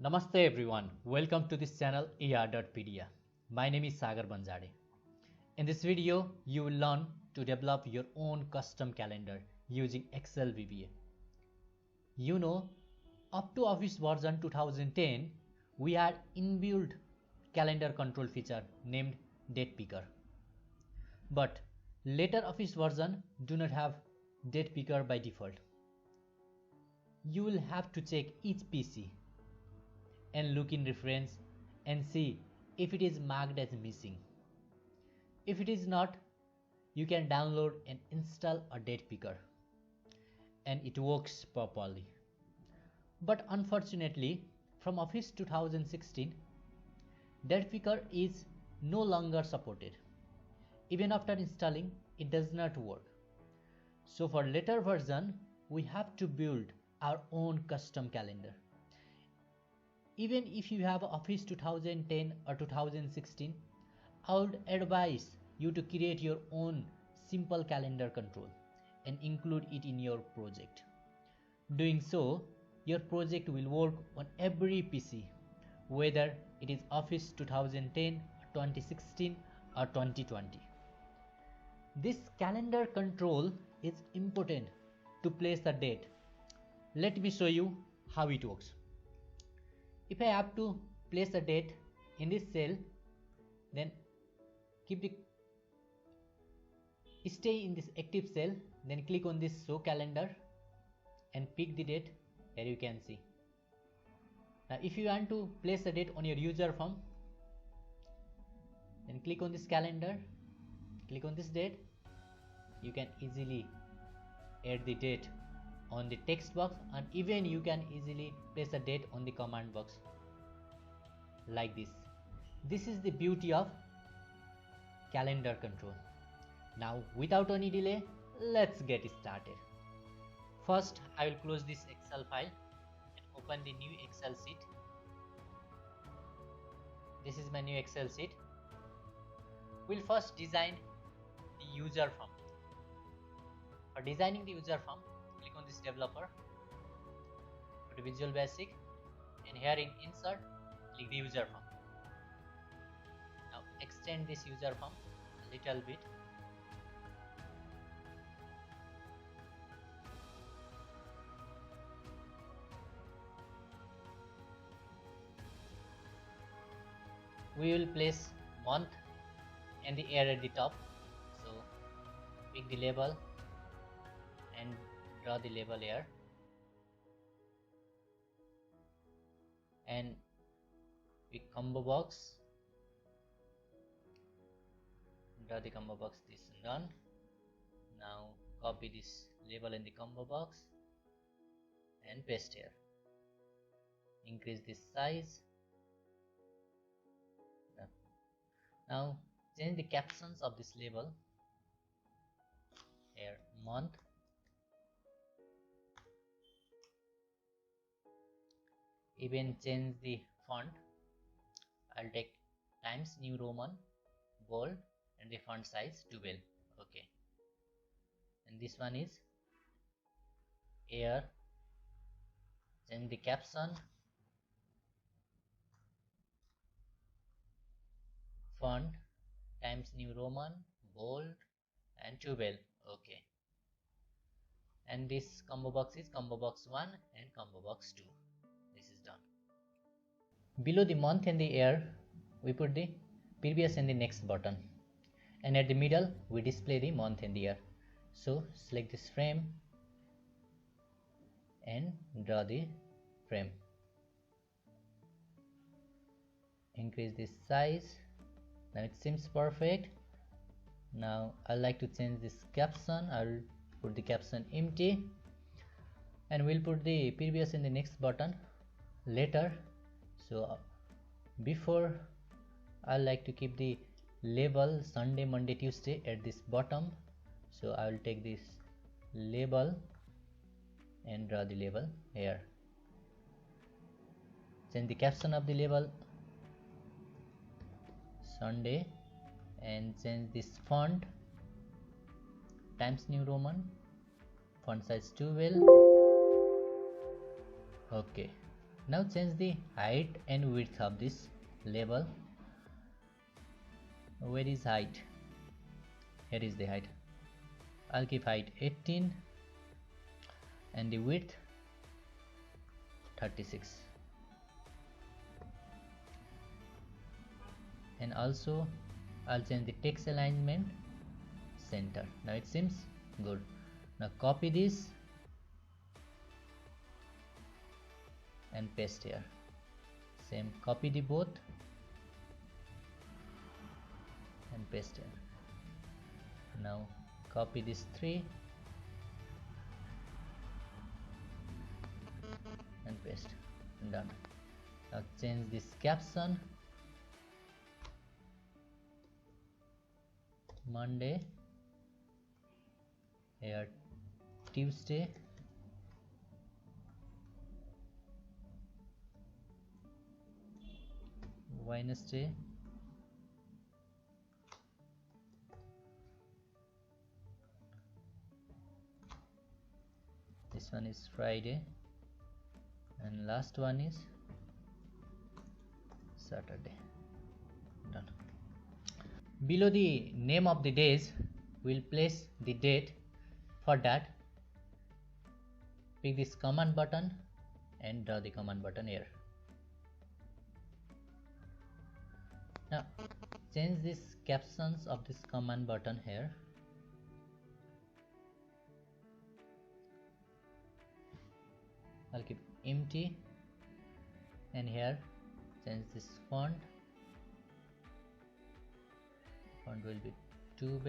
Namaste everyone, welcome to this channel er.pedi. My name is Sagar Banjade. In this video, you will learn to develop your own custom calendar using Excel VBA. You know, up to Office version 2010, we had inbuilt calendar control feature named Date Picker. But later Office version do not have Date Picker by default. You will have to check each PC and look in reference and see if it is marked as missing. If it is not, you can download and install a date picker and it works properly. But unfortunately, from Office 2016, date picker is no longer supported. Even after installing, it does not work. So for later version, we have to build our own custom calendar. Even if you have Office 2010 or 2016, I would advise you to create your own simple calendar control and include it in your project. Doing so, your project will work on every PC, whether it is Office 2010, 2016 or 2020. This calendar control is important to place a date. Let me show you how it works. If I have to place a date in this cell, then stay in this active cell, then click on this show calendar and pick the date. Here you can see. Now if you want to place a date on your user form, then click on this calendar, click on this date. You can easily add the date on the text box, and even you can easily place a date on the command box like this. This is the beauty of calendar control. Now without any delay, let's get started. First, I will close this Excel file and open the new Excel sheet. This is my new Excel sheet. We'll first design the user form. For designing the user form, click on this developer, go to Visual Basic, and here in Insert, click the user form. Now extend this user form a little bit. We will place month and the year at the top. So pick the label and draw the label here, and pick combo box, draw the combo box. This is done. Now copy this label in the combo box and paste here. Increase this size. Now change the captions of this label. Here month, even change the font. I'll take Times New Roman, bold, and the font size 12. Okay, and this one is year. Change the caption, font Times New Roman, bold, and 12. Okay, and this combo box is combo box 1 and combo box 2. This is done. Below the month and the year, we put the previous and the next button, and at the middle we display the month and the year. So select this frame and draw the frame. Increase this size. Now it seems perfect. Now I like to change this caption. I'll put the caption empty, and we'll put the previous and the next button later. So before, I like to keep the label Sunday, Monday, Tuesday at this bottom. So I will take this label and draw the label here. Change the caption of the label Sunday, and change this font Times New Roman, font size 12. Okay, Now change the height and width of this label. Where is height? Here is the height. I'll keep height 18 and the width 36. And also I'll change the text alignment center. Now it seems good. Now copy this and paste here. Same, copy the both and paste here. Now copy this 3 and paste. Done. Now change this caption. Monday, here Tuesday, Wednesday, this one is Friday, and last one is Saturday. Done. Below the name of the days, we'll place the date. For that, pick this command button and draw the command button here. Now change these captions of this command button here. I'll keep empty, and here change this font. Font will be 2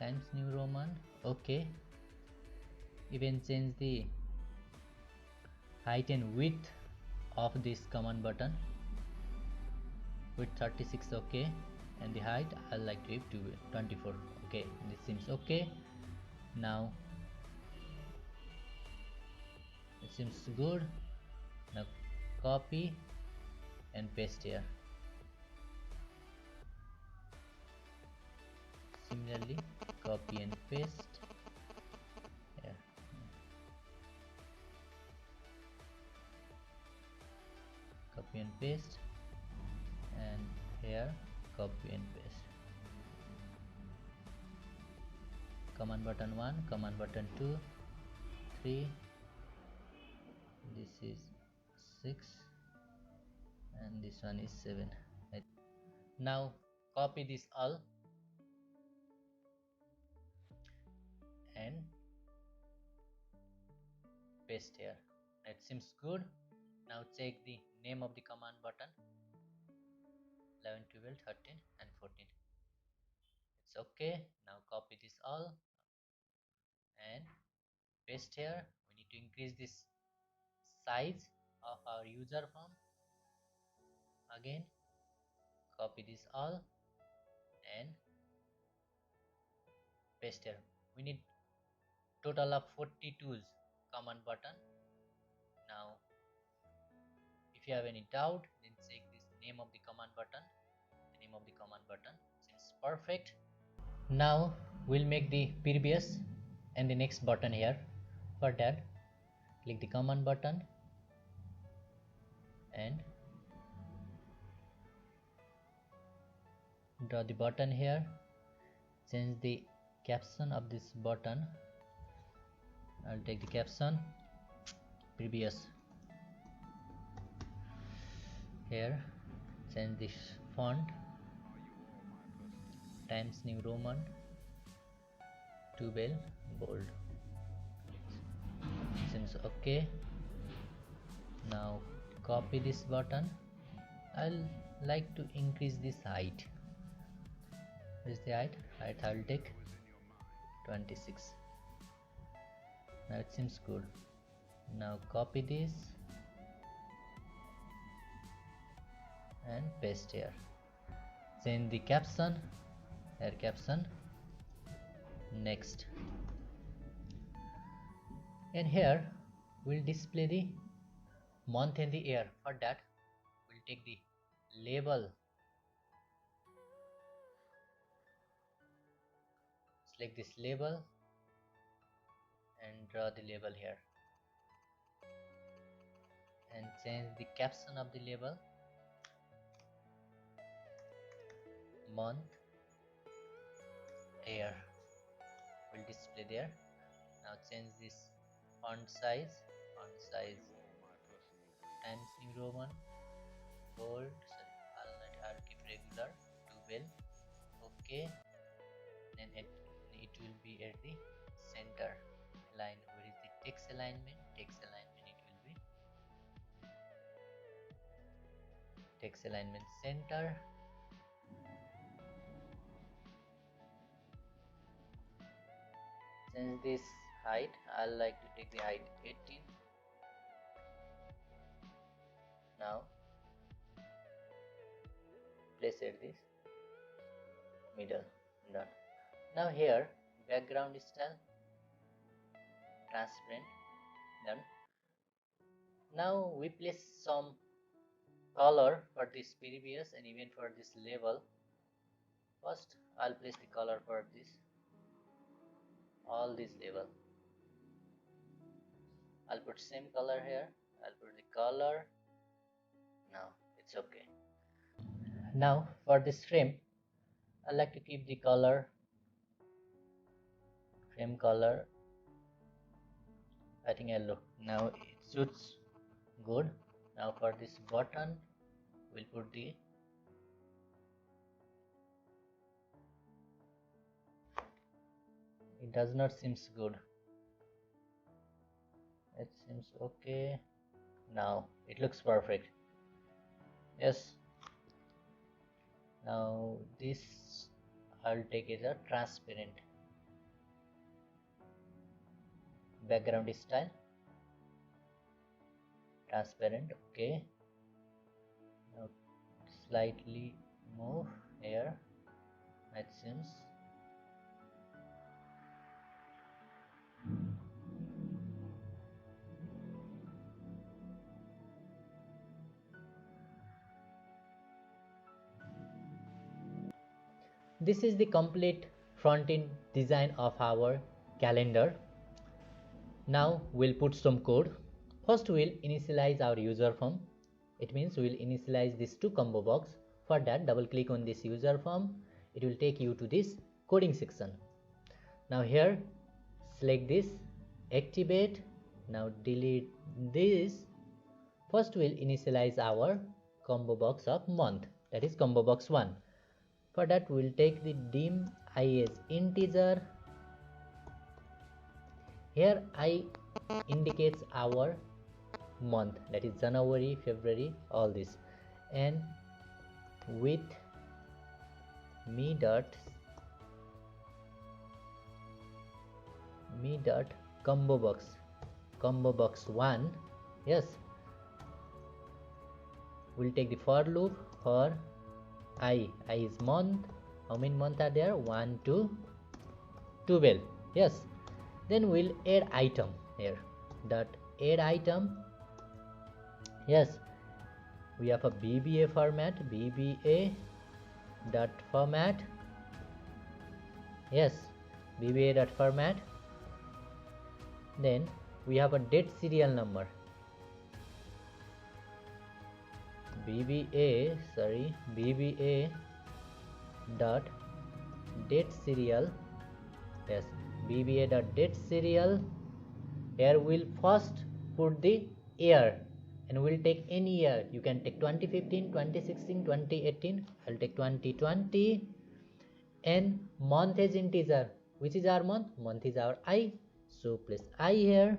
Times New Roman. Okay. Even change the height and width of this command button. Width 36. Okay. And the height I like to keep 24. Okay. This seems okay. Now it seems good. Now copy and paste here. Similarly, copy and paste here. Copy and paste, and here copy and paste. Command button 1, command button 2, 3, this is 6, and this one is 7. Now copy this all and paste here. It seems good. Now check the name of the command button. 11, 12, 13 and 14. It's okay. Now copy this all and paste here. We need to increase this size of our user form. Again copy this all and paste here. We need total of 40 tools command button. Now if you have any doubt, then check this name of the command button. The name of the command button seems perfect. Now we'll make the previous and the next button here. For that, click the command button and draw the button here. Change the caption of this button. I'll take the caption previous. Here change this font Times New Roman, 2 bold. Seems okay. Now copy this button. I'll like to increase this height. What is the height? Height I'll take 26. Now it seems good. Now copy this and paste here. Change the caption. Here caption. Next. And here we'll display the month and the year. For that, we'll take the label. Select this label and draw the label here. and change the caption of the label. Month, year will display there. Now change this font size Times New Roman, bold, sorry, I'll keep regular, 12, okay. Then it will be at the center line. Where is the text alignment? Text alignment, it will be text alignment center. Change this height. I like to take the height 18. Now place at this middle. Done. Now here background style transparent. Done. Now we place some color for this previous and even for this label. First I'll place the color for this all this label. I'll put same color here. I'll put the color. Now it's okay. Now for this frame, I like to keep the color, frame color, I think yellow. Now it suits good. Now for this button, we'll put the it does not seems good. It seems okay. Now it looks perfect. Yes. Now this I'll take it a transparent background style. Transparent, okay. Now slightly move here. It seems. This is the complete front-end design of our calendar. Now we'll put some code. First we'll initialize our user form. It means we'll initialize these two combo box. For that, double click on this user form. It will take you to this coding section. Now here select this, activate. Now delete this. First we'll initialize our combo box of month, that is combo box 1. For that we'll take the dim I as integer. Here I indicates our month, that is January, February, all this, and with me dot combo box 1. Yes, we'll take the for loop for I is month. How many months are there? 1 to 12. Yes. Then we'll add item here. Dot add item. Yes. We have a VBA format. VBA dot format. Yes. VBA dot format. Then we have a date serial number. VBA dot date serial. Yes, VBA dot date serial. Here we'll first put the year and we'll take any year. You can take 2015, 2016, 2018. I'll take 2020. And month as integer. Which is our month? Month is our I. So place I here.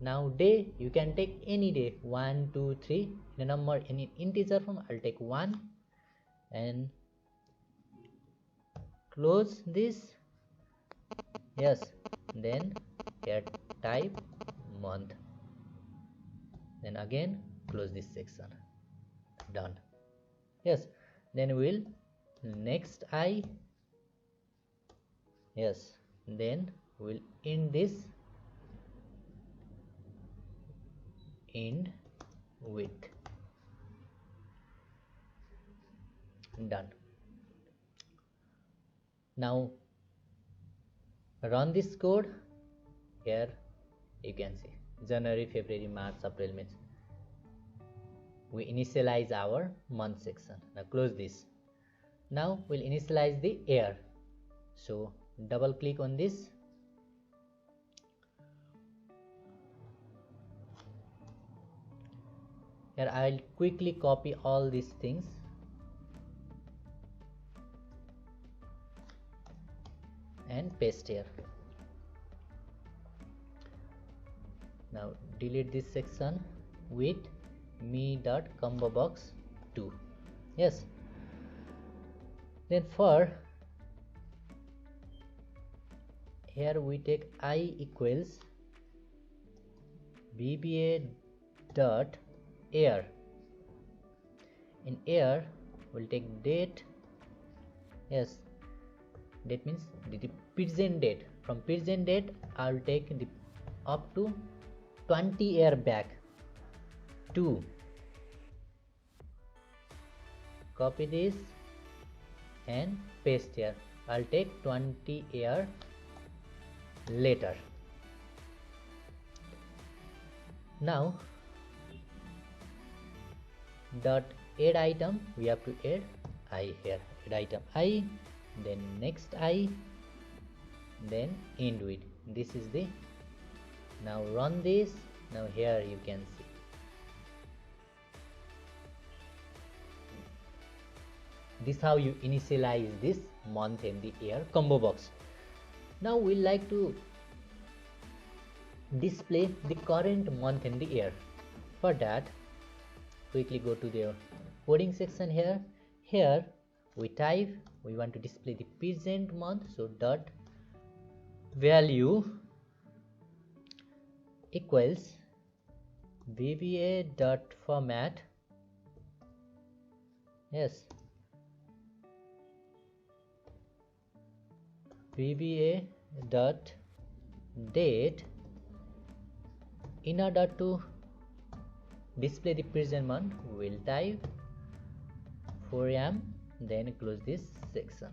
Now day, you can take any day, 1, 2, 3, in a number in integer form. I'll take 1 and close this. Yes, then here type month, then again close this section. Done. Yes, then we'll next I. Yes, then we'll end this. End with. Done. Now run this code. Here you can see January, February, March, April, May. we initialize our month section. Now close this. Now we'll initialize the year. So double click on this. Here I'll quickly copy all these things. And paste here. Now delete this section with me.combobox2. Yes. Then for here we take I equals VBA dot year. In year we'll take date. Yes, date means the present date. From present date I'll take the up to 20 year back. 2. Copy this and paste here. I'll take 20 year later. Now dot add item, we have to add I here. Add item I, then next I, then end with. This is the. Now run this. Now here you can see. This is how you initialize this month and the year combo box. Now we like to display the current month and the year. For that, quickly go to the coding section here. Here we type, we want to display the present month, so dot value equals VBA dot format. Yes, VBA dot date. In order to display the present month, we will type 4am, then close this section.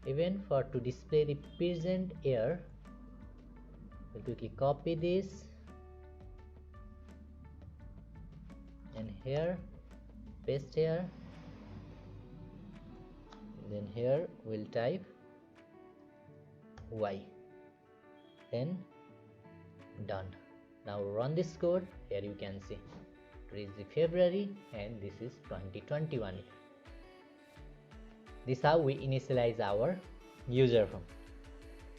Even for to display the present year, we'll quickly copy this and here paste here, then here we'll type y, then done. Now run this code. Here you can see it is the February and this is 2021. This is how we initialize our user form.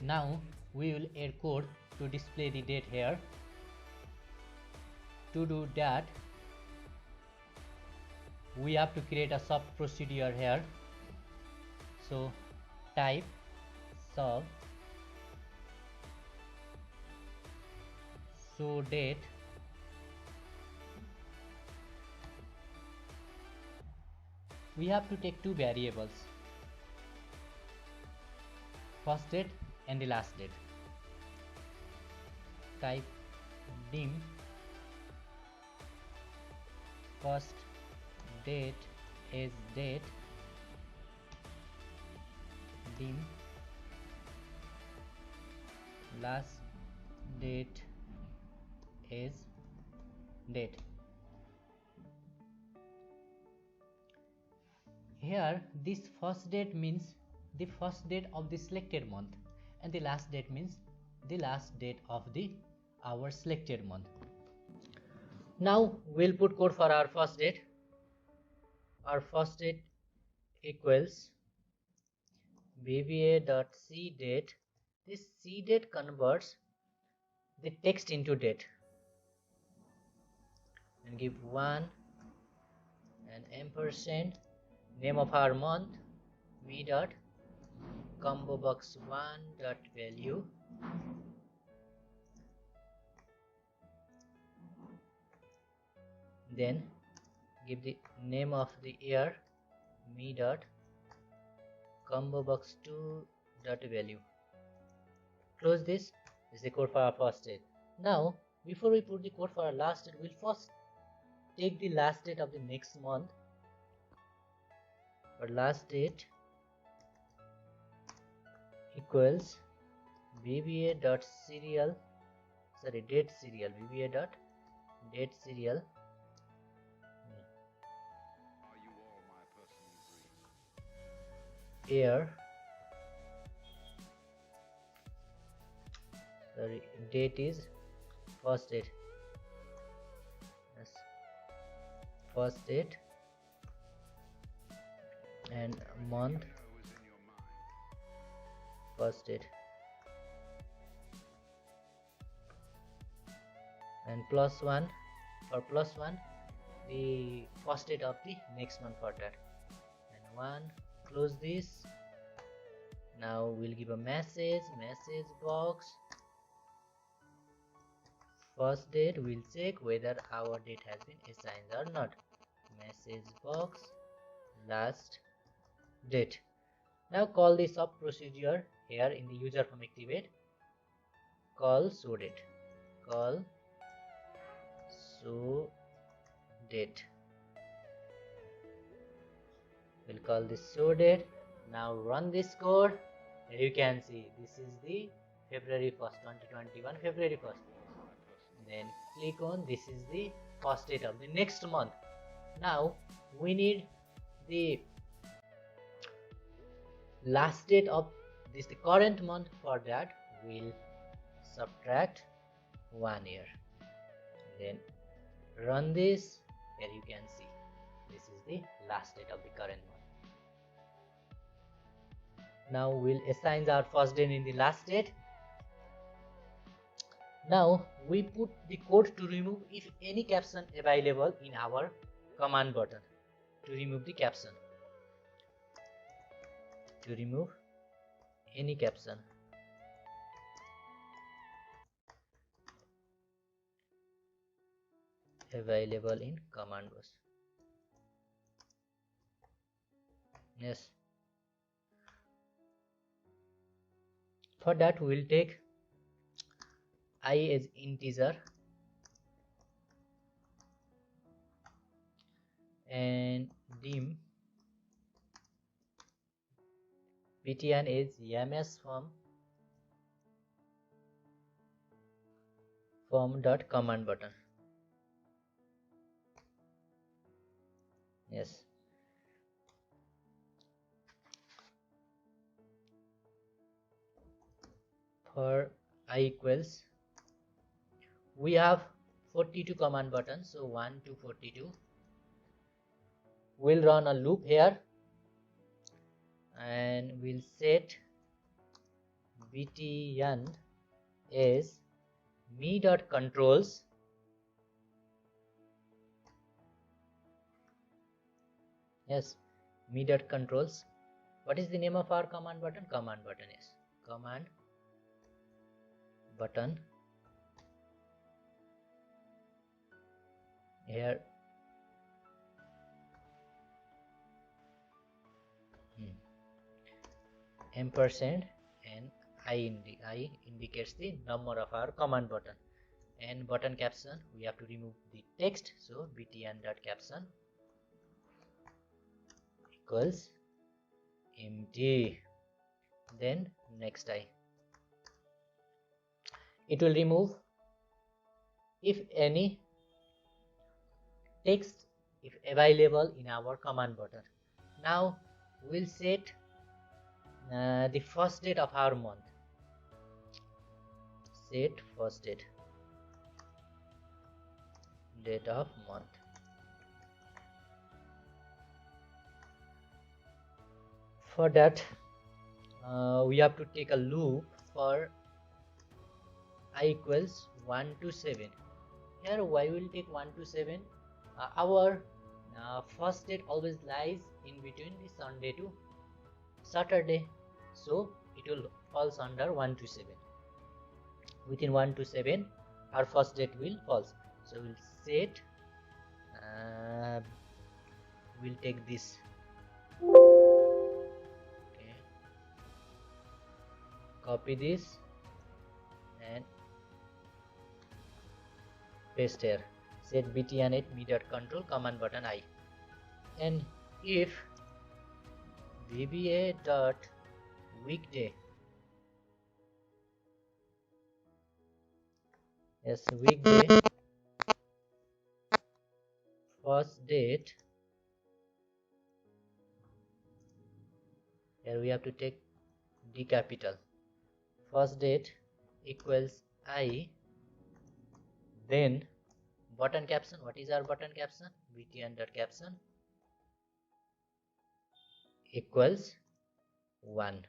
Now we will add code to display the date here. To do that, we have to create a sub procedure here. So type sub so date we have to take two variables, first date and the last date. Type dim first date is date, dim last date is date. Here this first date means the first date of the selected month and the last date means the last date of the our selected month. Now we'll put code for our first date. Our first date equals VBA.cDate. This cDate converts the text into date and give 1 and ampersand, name of our month, me dot combo box 1 dot value, then give the name of the year, me dot combo box 2 dot value. Close this. This is the code for our first date. Now before we put the code for our last date, we'll first take the last date of the next month. For last date equals VBA dot serial, sorry, date serial, VBA dot date serial, year, date is first date, yes, first date, and month first date, and +1 for +1 the first date of the next month for that, and 1, close this. Now we'll give a message box, first date. We'll check whether our date has been assigned or not. Message box last date. Now call the sub procedure here in the user form activate, call show date, call show date. We'll call this show date. Now run this code. Here you can see this is the February 1st 2021, February 1st. Then click on this is the first date of the next month. Now we need the last date of this, the current month. For that we'll subtract 1 year, then run this. Here you can see this is the last date of the current month. Now we'll assign our first date in the last date. Now we put the code to remove if any caption available in our command button. To remove the caption, to remove any caption, available in command box. Yes, for that we'll take I as integer and dim btn is ms form dot command button. Yes, for I equals, we have 42 command buttons, so 1 to 42. We'll run a loop here and we'll set btn as me.controls yes, me.controls. What is the name of our command button? Command button is command button. Here ampersand and I indicates the number of our command button, and button caption we have to remove the text, so btn.caption equals empty. Then next it will remove if any text if available in our command button. Now we'll set the first date of our month. Set first date, date of month. For that we have to take a loop for I equals 1 to 7. Here why will take 1 to 7? Our first date always lies in between the Sunday to Saturday, so it will falls under 1 to 7. Within 1 to 7 our first date will falls, so we'll set we'll take this, okay, copy this and paste here. Set btn at me.control command button I, and if VBA weekday, yes, weekday first date, Here we have to take D capital. First date equals I. Then button caption. What is our button caption? btn.caption equals 1.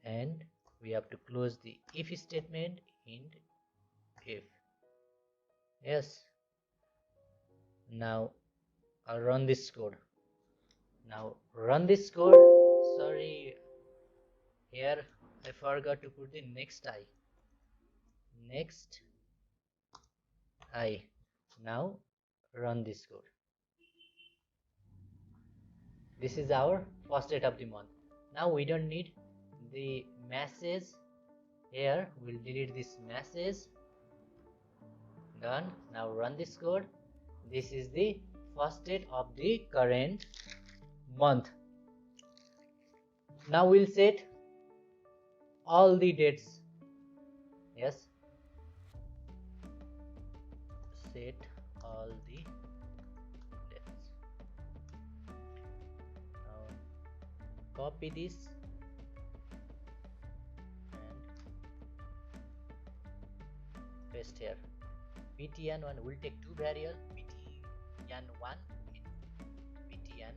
And we have to close the if statement in if. Yes. Now I'll run this code. Sorry, here I forgot to put the next I. Now run this code. This is our first date of the month. Now we don't need the message here. We'll delete this message. Done. Now run this code. This is the first date of the current month. Now we'll set all the dates. Yes, set all the dates. Now copy this and paste here. btn1 will take two variables, btn1 and btn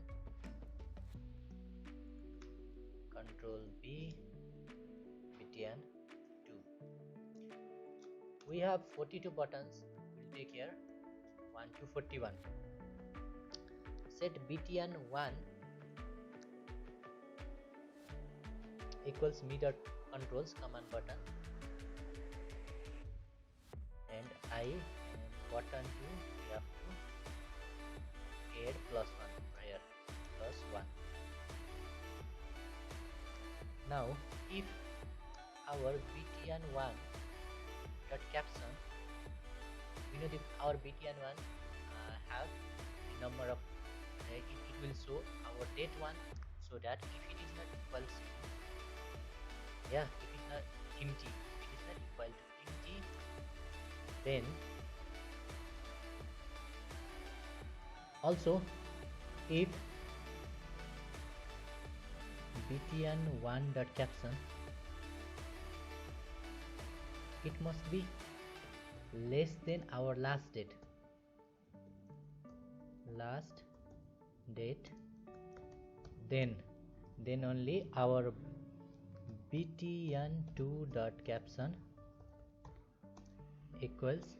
control B btn2. We have 42 buttons. We'll take here 1 to 41. Set btn1 equals me.controls command button, and I and button 2 we have to add +1 here, +1. Now if our btn1 dot caption, we know that our btn1 have the number of it will show our date 1, so that if it is not equals to, if it is not empty, it is not equal to empty, then also if btn1 dot caption, it must be less than our last date, then only our btn2 dot caption equals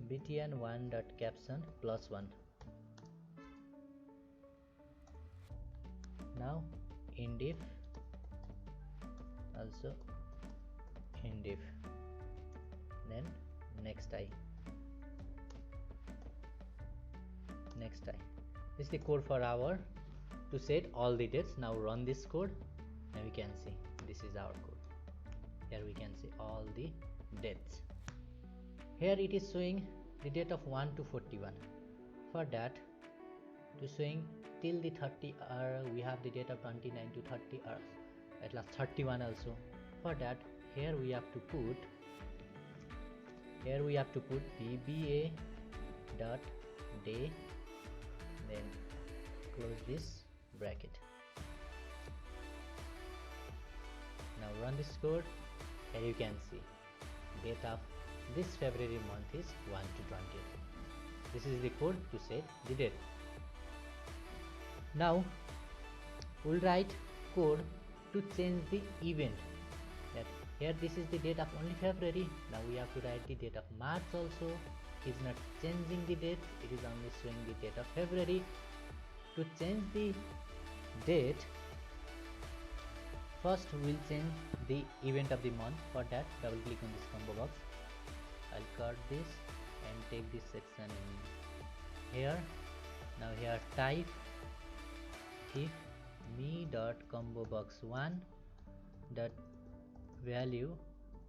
btn1 dot caption +1. Now end if, also end if, then next I. This is the code for our to set all the dates. Now run this code and we can see this is our code. Here we can see all the dates. Here it is showing the date of 1 to 41. For that, to showing till the 30 we have the date of 29 to 30 at last 31 also. For that, here we have to put VBA dot day, then close this bracket. Now run this code. Here you can see date of this February month is 1 to 20. This is the code to set the date. Now we'll write code to change the event. That here this is the date of only February. Now we have to write the date of March also. It is not changing the date, it is only showing the date of February. To change the date, first we will change the event of the month. For that, double click on this combo box. I'll cut this and take this section in here. Now here type if me.combo box 1 dot value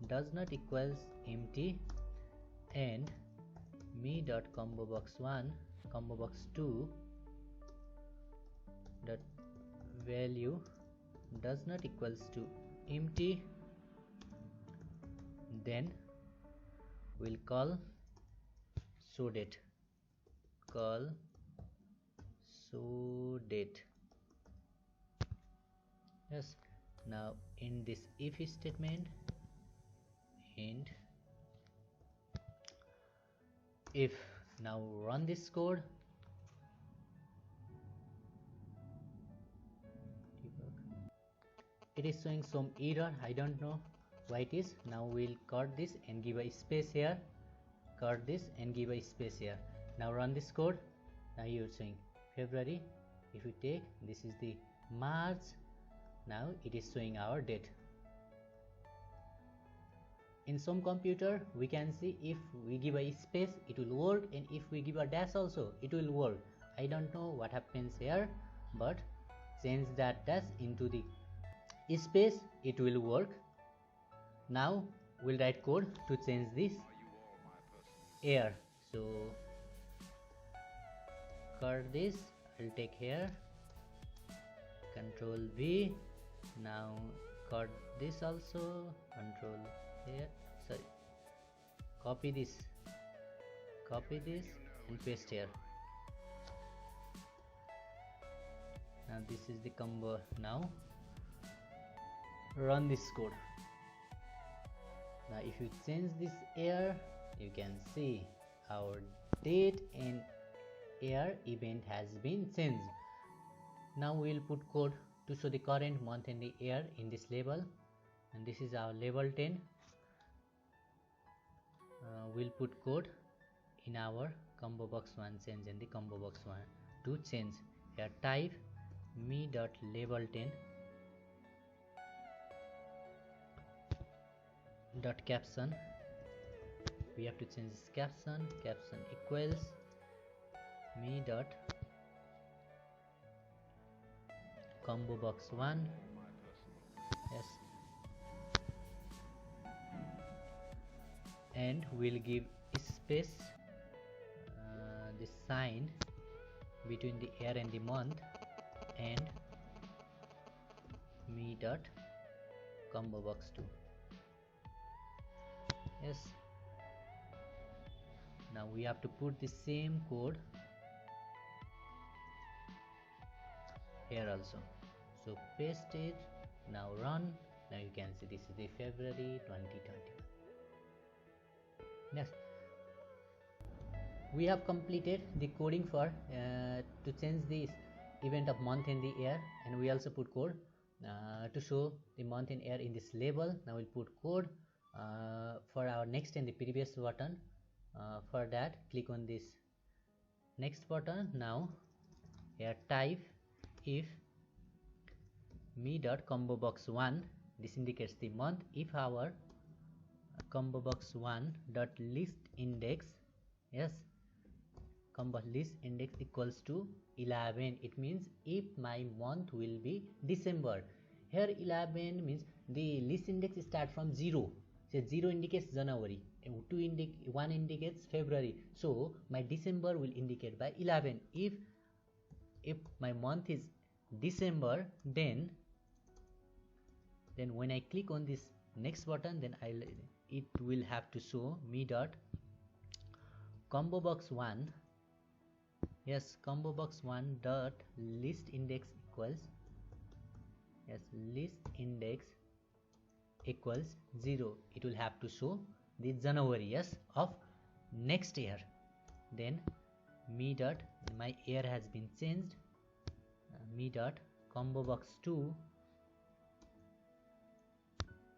does not equals empty, and me.combo box 1 combo box 2 dot value does not equals to empty, then we'll call show date, show date. Yes, now in this if statement, and if, now run this code. It is showing some error, I don't know why it is. Now we'll cut this and give a space here, cut this and give a space here. Now run this code. Now you're showing February. If you take, this is the March. Now it is showing our date. In some computer we can see if we give a space it will work, and if we give a dash also it will work. I don't know what happens here, but change that dash into the space, it will work. Now we'll write code to change this air. So cut this, I'll take here, Control V. Now cut this also, Control here, sorry, copy this and paste here. Now this is the combo. Now run this code. Now if you change this air, you can see our date and air event has been changed. Now we will put code to show the current month and the year in this label, and this is our label 10. We'll put code in our combo box 1 change and the combo box 1 to change. Here type me.label10 dot caption. We have to change this caption equals me dot combo box 1. Yes, and we'll give space the sign between the year and the month, and me dot combo box 2. Yes, now we have to put the same code here also. So paste it, now run. Now you can see this is the February 2021. Next, we have completed the coding for to change the event of month and the year, and we also put code to show the month and year in this label. Now we'll put code for our next and the previous button. For that, click on this next button. Now here type if me dot combo box 1, this indicates the month. If our combo box 1 dot list index, yes, combo list index equals to 11, it means if my month will be December. Here 11 means the list index start from 0. So 0 indicates January, 1 indicates February, so my December will indicate by 11. If my month is December, then when I click on this next button, then it will have to show me dot combo box 1. Yes, combo box 1 dot list index equals, yes, list index equals 0. It will have to show the January, yes, of next year. Then me dot, my year has been changed, me dot combo box 2,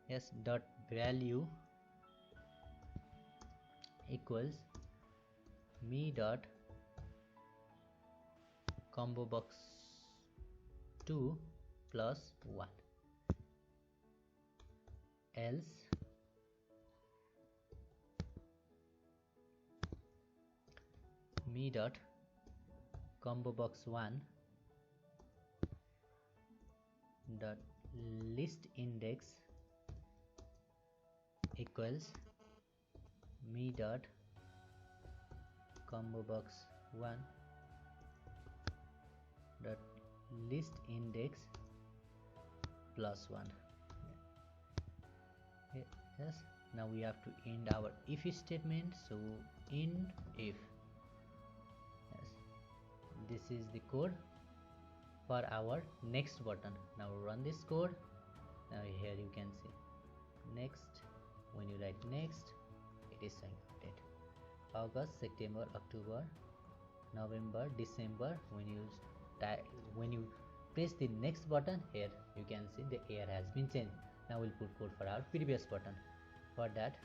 yes, dot value equals me dot combo box 2 plus 1, else me dot combo box 1 dot list index equals me dot combo box 1 dot list index plus 1. Yes, now we have to end our if statement. So end if, yes, this is the code for our next button. Now run this code. Now here you can see next. When you write next, it is showing update. August, September, October, November, December. When you press the next button, here you can see the year has been changed. Now we'll put code for our previous button. For that,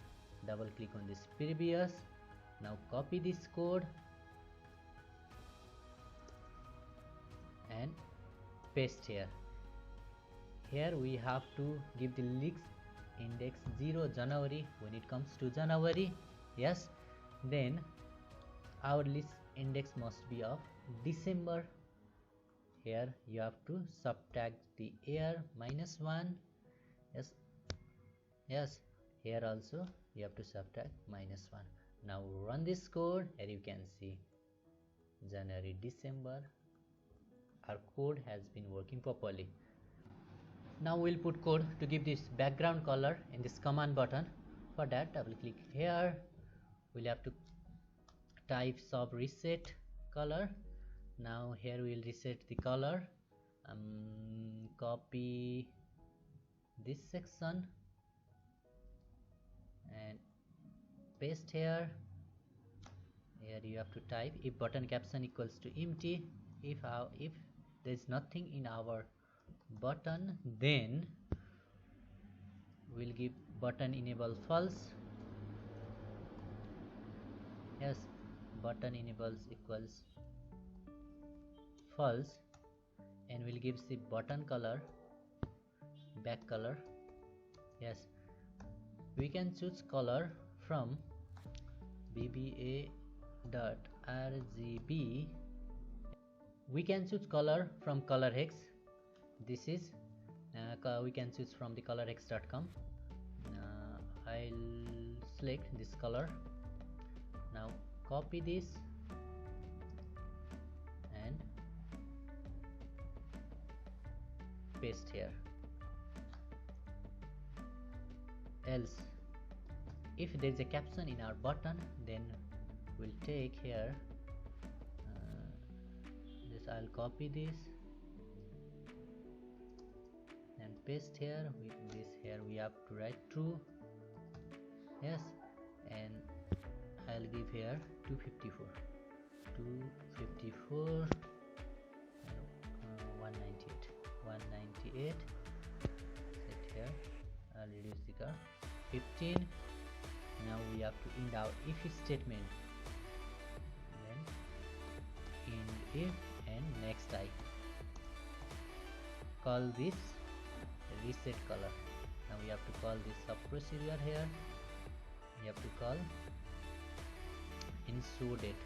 double click on this previous. Now copy this code and paste here. Here we have to give the list index 0 January when it comes to January. Yes, then our list index must be of December. Here you have to subtract the year -1. Yes, here also you have to subtract -1. Now run this code. Here you can see January, December. Our code has been working properly. Now we'll put code to give this background color in this command button. For that, double click here. We'll have to type sub reset color. Now here we'll reset the color. Copy this section and paste here. Here you have to type if button caption equals to empty. If there is nothing in our button, then we'll give button enable false. Yes, button enables equals false, and we'll give the button color back color. Yes, we can choose color from VBA.RGB. We can choose color from color hex. This is we can choose from the colorhex.com. I'll select this color. Now copy this and paste here. Else, if there is a caption in our button, then we'll take here this. I'll copy this and paste here. With this here we have to write true. Yes, and I'll give here 254 and 198 set here. I'll reduce the curve 15. Now we have to end our if statement, then end if and next I call this reset color. Now we have to call this sub procedure here. We have to call insert date.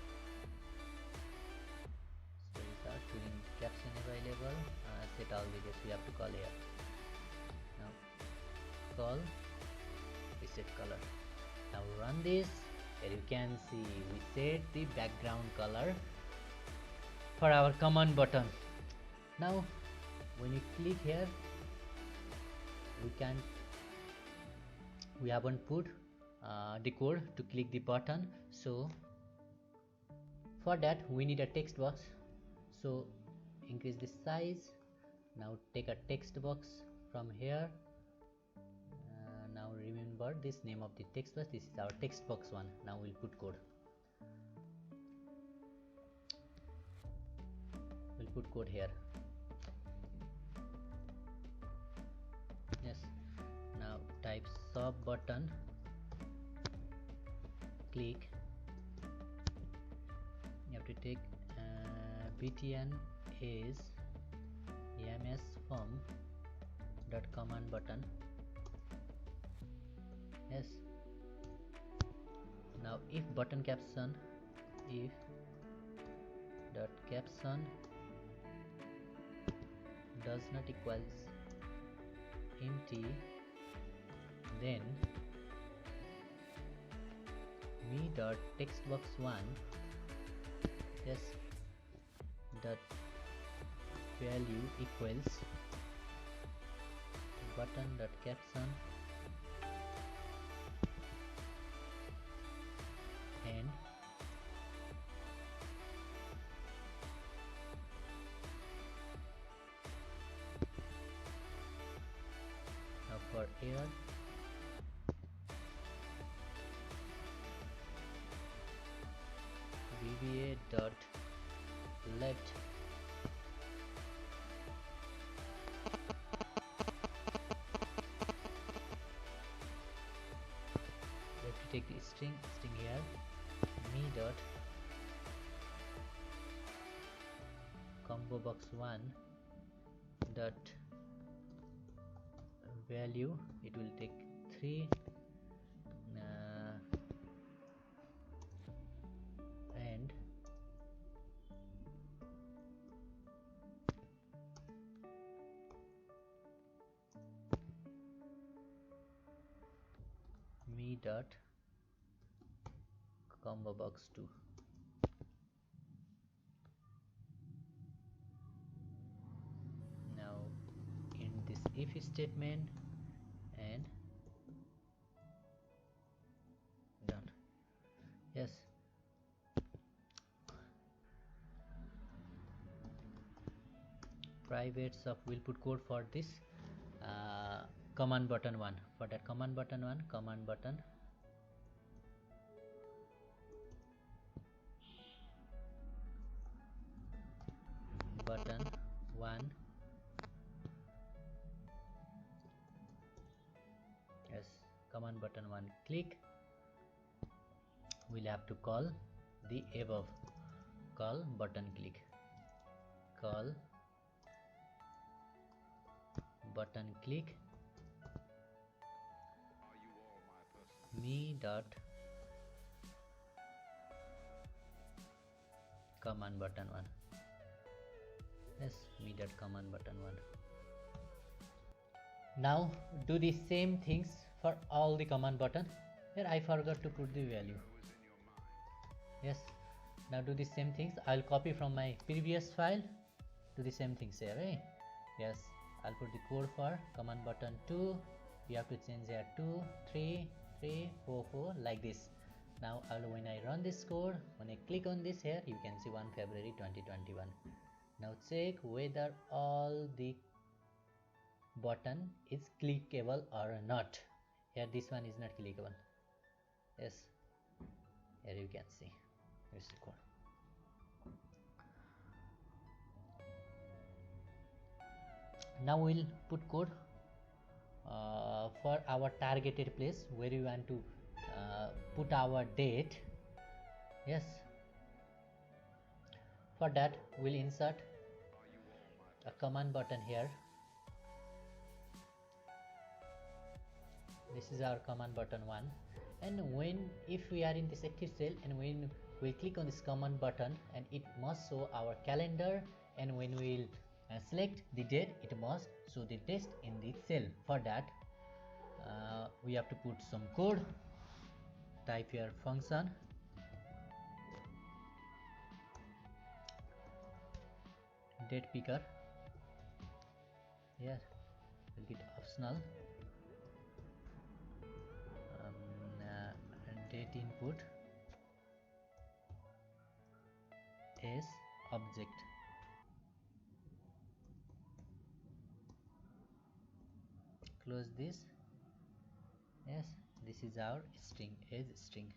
So these are tuning caption available. Set all videos we have to call here. Now call reset color. Now run this. Here you can see we set the background color for our command button. Now when you click here, we haven't put the code to click the button, so for that we need a text box. So increase the size. Now take a text box from here. Now remember this name of the text box. This is our text box one. Now we'll put code. We'll put code here. Yes. Now type sub button. Click. You have to take btn is msform dot command button. Yes. Now if button caption, if dot caption does not equals empty, then me dot text box 1 yes dot value equals button dot caption and for error. VBA dot left we have to take the string here, me dot combo box 1 dot value, it will take 3 and me dot combo box 2. Now in this if statement and done. Yes, private sub will put code for this command button 1. For that command button 1, command button button 1, yes, command button 1 click, we'll have to call the above, call button click, call button click me dot command button 1. Yes, me dot command button 1. Now do the same things for all the command button. Here I forgot to put the value. Yes, now do the same things. I'll copy from my previous file, do the same things here, right? Yes, I'll put the code for command button 2. You have to change here 2 3 3 4 4 like this. Now when I run this code, when I click on this here, you can see 1 February 2021. Now check whether all the button is clickable or not. Here this one is not clickable. Yes, here you can see. Here's the code. Now we'll put code for our targeted place where we want to put our date. Yes, for that we'll insert a command button here. This is our command button 1, and if we are in this active cell and when we click on this command button, and it must show our calendar, and when we'll select the date, it must show the text in the cell. For that we have to put some code. Type here function date picker. Here we'll get optional date input is object. Close this. Yes, this is our string, is string.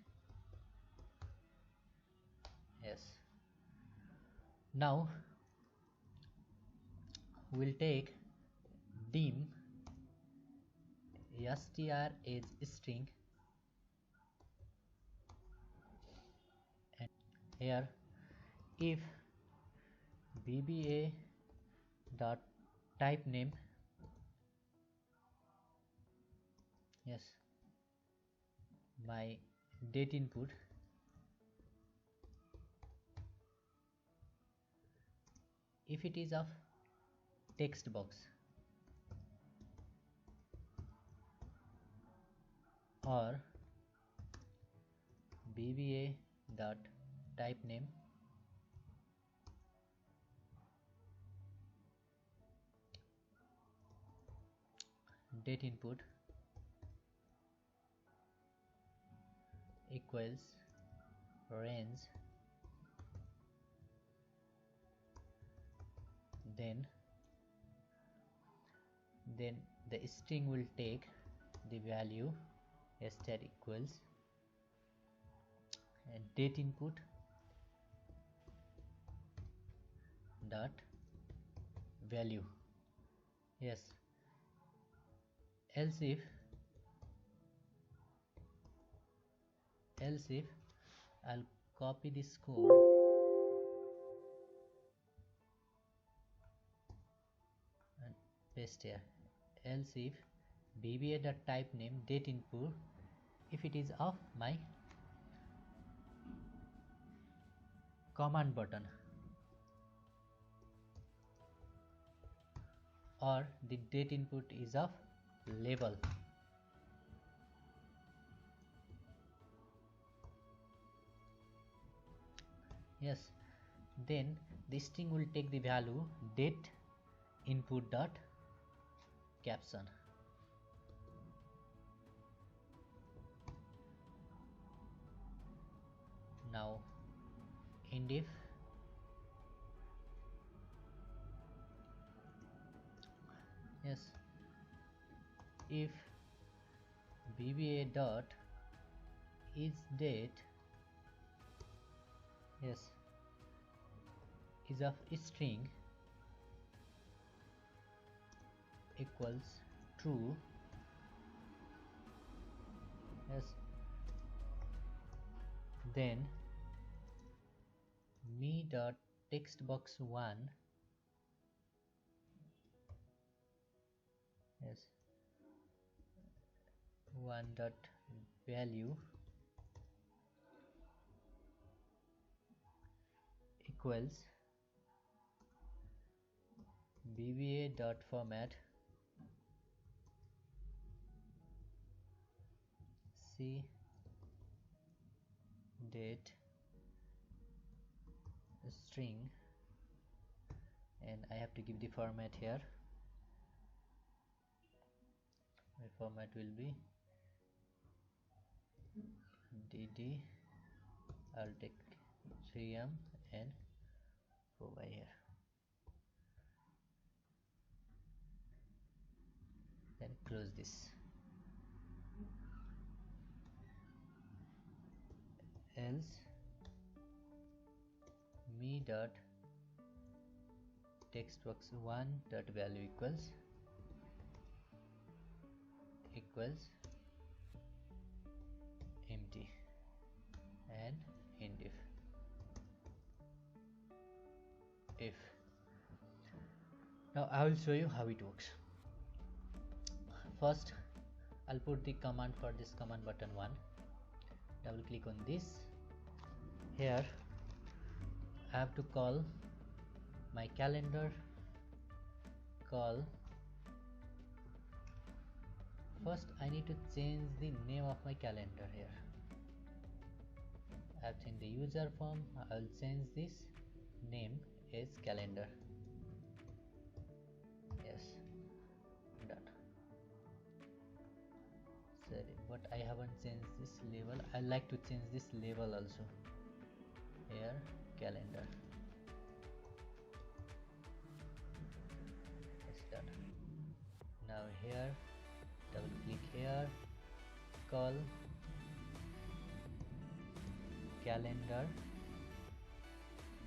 Yes, now we'll take dim str is string, and here if VBA dot type name, yes, my date input if it is of text box or VBA dot type name date input equals range, then the string will take the value stat equals date input dot value. Yes, else if I'll copy this code and paste here. Else if VBA dot type name date input, if it is of my command button or the date input is of label. Yes, then the string will take the value date input dot caption. Now end if yes, if VBA dot is date yes is of string equals true, yes, then me dot text box 1 yes 1 dot value equals VBA dot format c date string, and I have to give the format here. My format will be dd. I'll take 3m and over here, then close this. Else me dot text box 1 dot value equals empty, and end if. Now I will show you how it works. First I'll put the command for this command button 1. Double click on this. Here I have to call my calendar, call. First I need to change the name of my calendar here. I have changed the user form. I will change this name as calendar. Yes, done. Sorry, but I haven't changed this label. I like to change this label also. Here calendar. Yes, done. Now here double click here, call calendar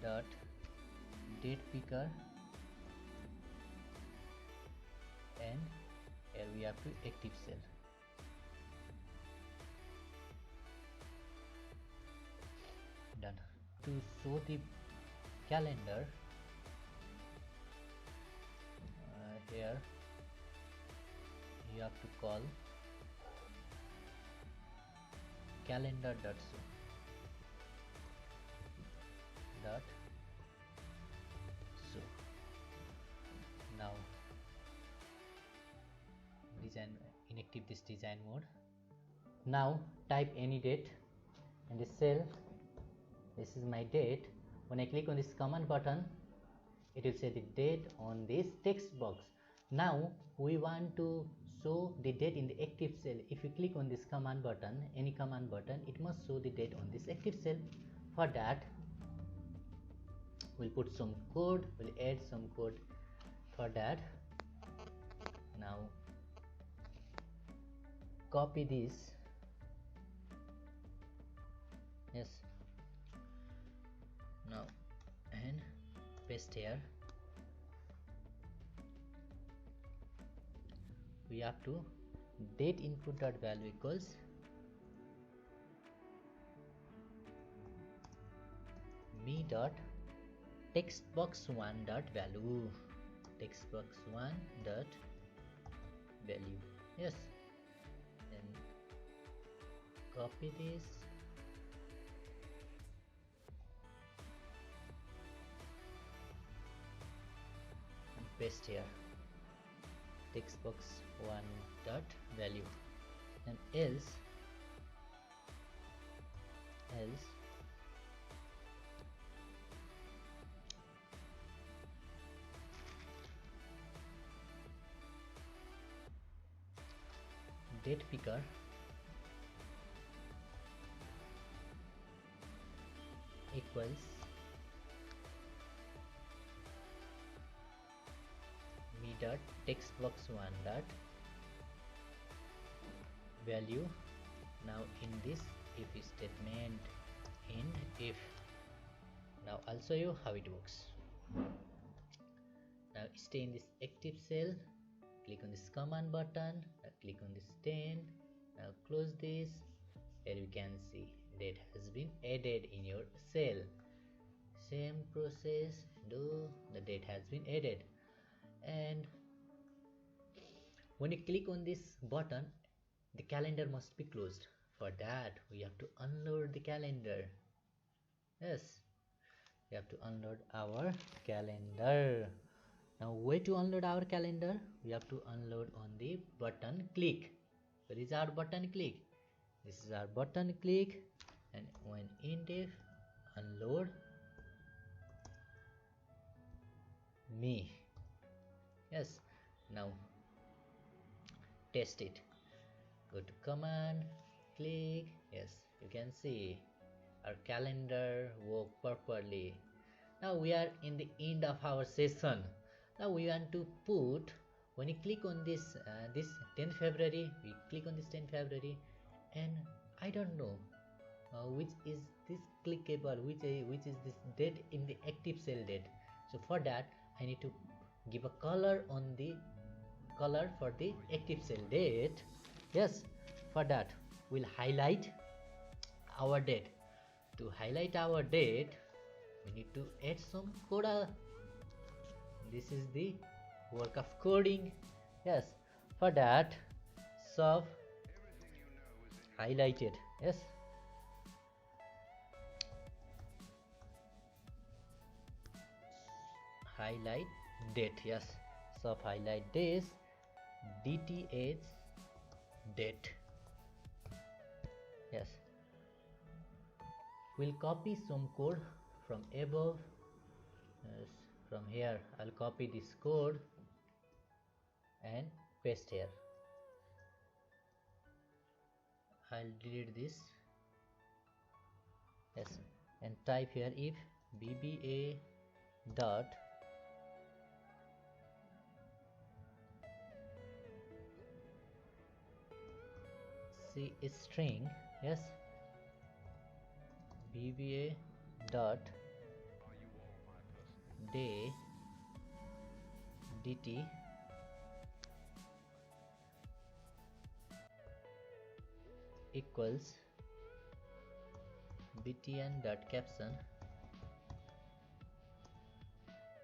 dot date picker, and here we have to active cell. Done. To show the calendar, here you have to call calendar dot show dot show. Now design, inactive this design mode. Now type any date in the cell. This is my date. When I click on this command button, it will say the date on this text box. Now we want to show the date in the active cell. If you click on this command button, any command button, it must show the date on this active cell. For that we'll put some code, we'll add some code for that. Now copy this. Yes, now and paste here. We have to date input dot value equals me dot textbox1 dot value, textbox1 dot value. Yes, and copy this. And paste here, textbox1 dot value, and else date picker equals me dot textbox1 dot value. Now in this if statement, in if. Now I'll show you how it works. Now stay in this active cell, click on this command button, now click on this 10, now close this. Here you can see date has been added in your cell. Same process, do the date has been added. And when you click on this button, the calendar must be closed. For that we have to unload the calendar. Yes, we have to unload our calendar. Now way to unload our calendar, we have to unload on the button click. Where is our button click? This is our button click, and when indef unload me. Yes, now test it. Go to command, click. Yes, you can see our calendar work properly. Now we are in the end of our session. Now we want to put, when you click on this 10th February, we click on this 10th February, and I don't know which is this clickable, which is this date in the active cell date. So for that I need to give a color on the color for the active cell date. Yes, for that we'll highlight our date. To highlight our date, we need to add some code. This is the work of coding. Yes, for that sub highlighted. Yes, highlight date. Yes, sub highlight this DTH date. Yes, we'll copy some code from above. Yes, from here I'll copy this code and paste here. I'll delete this. Yes, and type here if VBA dot C string. Yes, VBA dot day dt equals btn dot caption.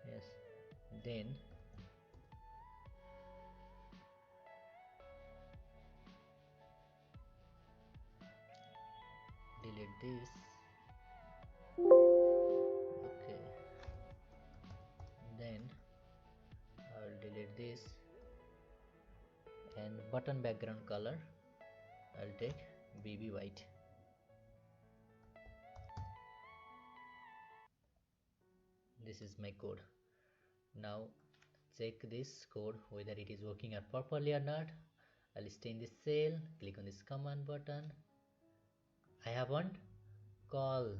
Yes, then delete this. Okay, then I'll delete this, and button background color I'll take BB white. This is my code. Now check this code whether it is working out properly or not. I'll stay in this cell, click on this command button. I haven't called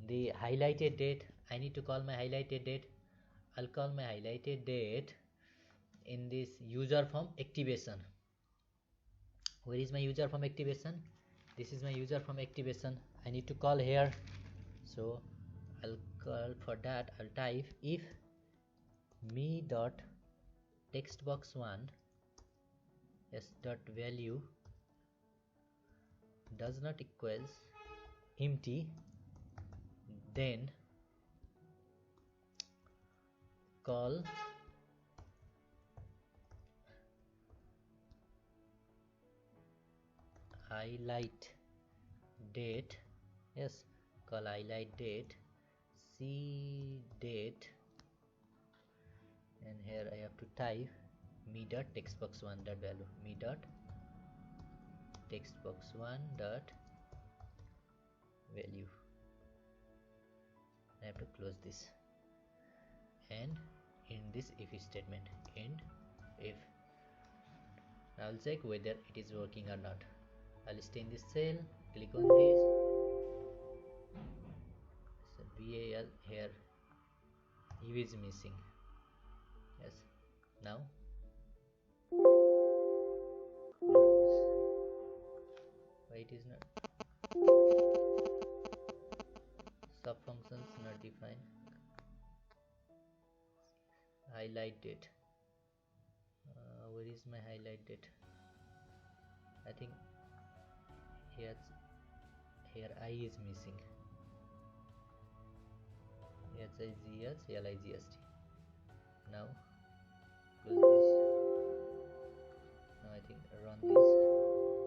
the highlighted date. I need to call my highlighted date. I'll call my highlighted date in this user form activation. Where is my user form activation? This is my user form activation. I need to call here, so I'll call. For that I'll type if me dot text box 1 s dot value does not equals empty, then call highlight date. Yes, call highlight date, see date, and here I have to type me dot textbox 1 dot value, me dot textbox 1 dot value. I have to close this, and in this if statement, end if. I'll check whether it is working or not. I'll stay in this cell, click on this. So VAL here, U is missing. Yes, now why it is not, sub functions not defined, highlight date. Where is my highlight date? I think here I is missing. Here is LIGST. Now close this. Now I think run this.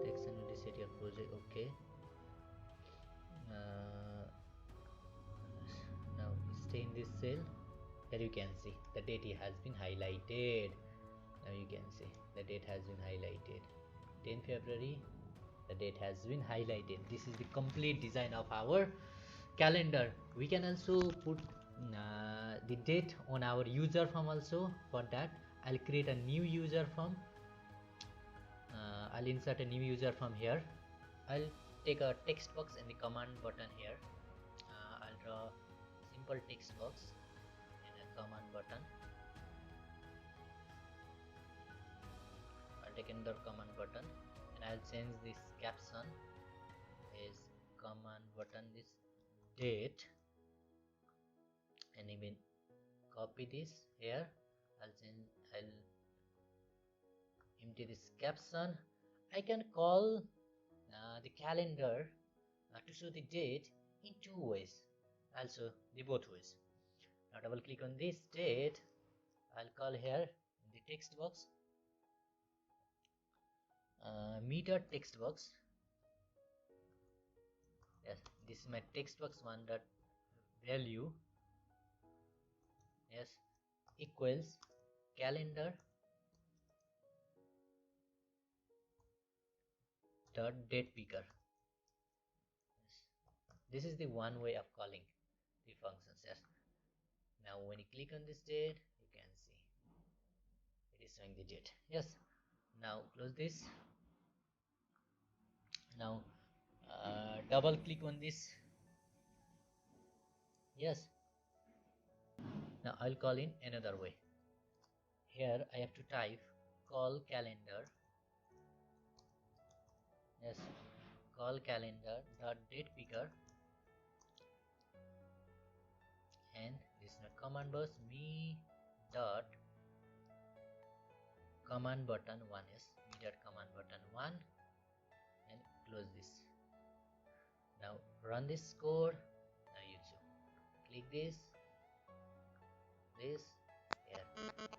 Text and reset your project. Okay. Now stay in this cell. Here you can see the date has been highlighted. Now you can see the date has been highlighted. 10 February, the date has been highlighted. This is the complete design of our calendar. We can also put the date on our user form also. For that I'll create a new user form. I'll insert a new user form here. I'll take a text box and the command button here. I'll draw simple text box and a command button. I'll take another command button and I'll change this caption is command button this date, and even copy this here. I'll empty this caption. I can call the calendar to show the date in two ways, also the both ways. Now double click on this date. I'll call here in the text box meter text box. Yes, this is my text box 1 dot value. Yes, equals calendar dot date picker. Yes. This is the one way of calling the functions. Yes. Now when you click on this date, you can see it is showing the date. Yes. Now close this. Now double click on this. Yes. Now I'll call in another way. Here I have to type call calendar. Yes, call calendar dot date picker, and this is my command box me dot command button 1. Yes, me dot command button 1, and close this. Now run this code. Now you click this here.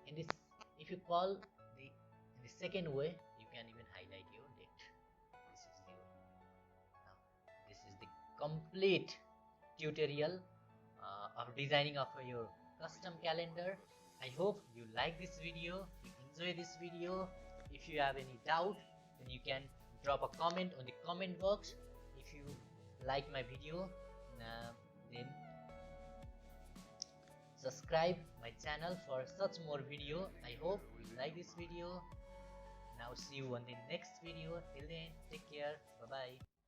In this, if you call in the second way, you can even highlight your date. This is the way. Now this is the complete tutorial of designing of your custom calendar. I hope you like this video, you enjoy this video. If you have any doubt, then you can drop a comment on the comment box. If you like my video, then subscribe my channel for such more video. I hope you like this video. Now see you on the next video. Till then, take care. Bye bye.